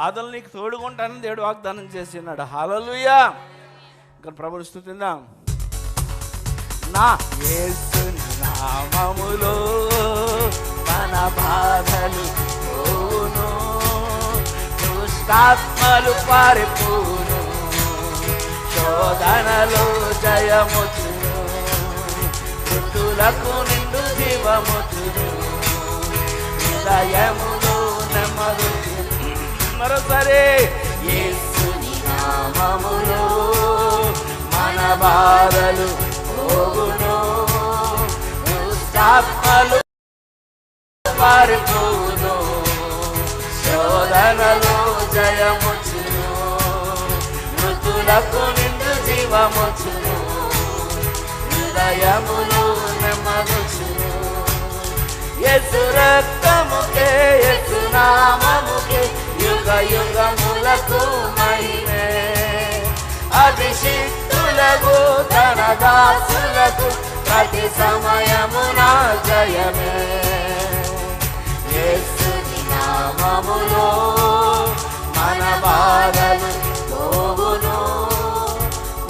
బాధలు నీకు తోడుకుంటానని దేవుడు వాగ్దానం చేసినాడు. హల్లెలూయా. ఇంకా ప్రభుని స్తుతిద్దాం. నా యేసుని నామములో మన బాధలు పోవును, దుష్టాత్మలు పారిపోను, శోధనలో జయముచును, మృతులకు నిండు జీవముచును, హృదయములో నెమ్మది. మరోసారి యేసుని నామములో మన బాధలు పోవును, దుష్టాత్మలు పారిపోను, శోధనలో జయముచును, మృతులకు నిండు జీవముచును, హృదయములో నెమ్మదుచును. యేసు రక్తముకే యేసు నామముకే యుగ యుగములకు మహిమే. అభిషిక్తులకు తన దాసులకు ప్రతి సమయమున జయమే. యేసుని నామములో మన బాధలు పోవును,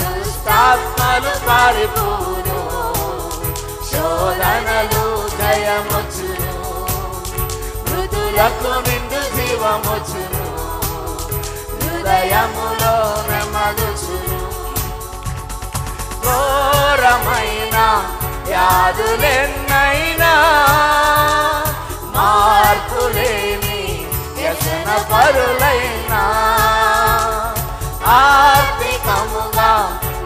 దుష్టాత్మలు పారిపోను, శోధనలు జయముచును, మృతులకు నిండు జీవముచును, హృదయములో నెమ్మదుచును. ఘోరమైన వ్యాధులెన్నైనా మార్పులేని వ్యసన పరులైనా, ఆర్థికముగా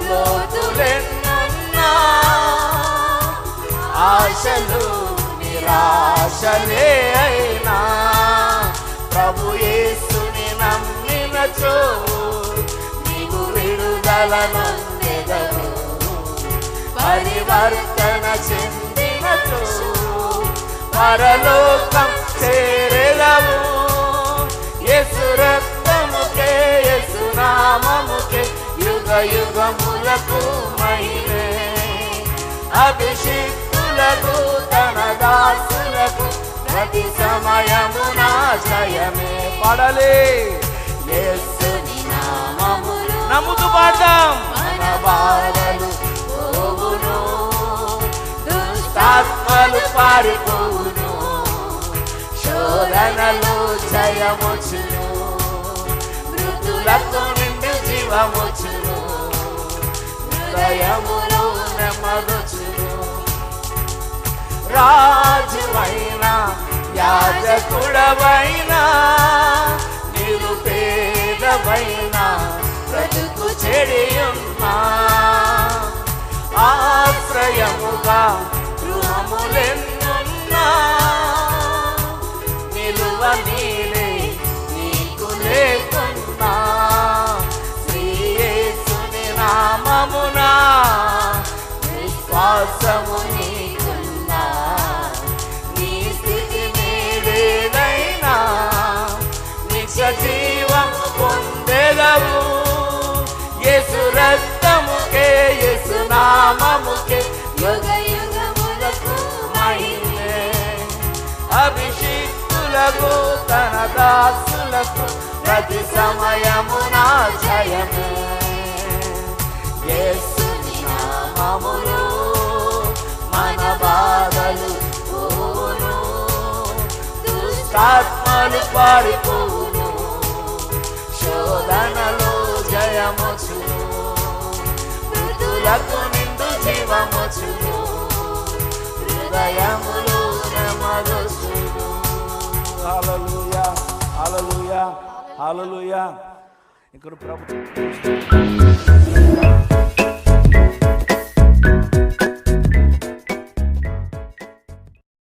లోతులెన్నున్నా, ఆశలు నిరాశలే అయినా, ప్రభు యేసుని నమ్మినచో నీవు విడుదల నొందెదవు. పరివర్తన చెందినచో పరలోకం చేరెదవు. యేసు రక్తముకే యేసు నామముకే యుగ యుగములకు మహిమే. అభిషిక్తులకు తన దాసులకు ప్రతి సమయమున జయమే. పడలే యేసుని నామములో నమ్ముతూ పాడదాం. మన బాధలు పోవును, దుష్టాత్మలు పారిపోవును, శోధనలు జయముచును, మృతులకు నిండు జీవముచును, హృదయములో నెమ్మదుచును. రాజువైనా యాజకుడవైనా నిరుపేదవైనా బ్రతుకు చెడియున్నా, ఆశ్రయముగా గృహములెన్నున్నా, నిలువ నీలే నీకు లేకున్నా, శ్రీ యేసుని నామమునా విశ్వాసము నీకున్నా, నీ స్థితి నీదేదైనా నిత్య జీవము పొందెదవు. యేసు రక్తముకే యేసు నామముకే యుగ యుగములకు మహిమే. అభిషిక్తులకు తన దాసులకు ప్రతి సమయమున జయమే. యేసుని నామములో మన బాధలు పోవును, దుష్టాత్మలు పారిపోవును, శోధనలో జయముచును, మృతులకు నిండు జీవముచును, హృదయములో నెమ్మదుచును. హల్లెలూయా, హల్లెలూయా, హల్లెలూయా. ఇక్కడ ప్రభు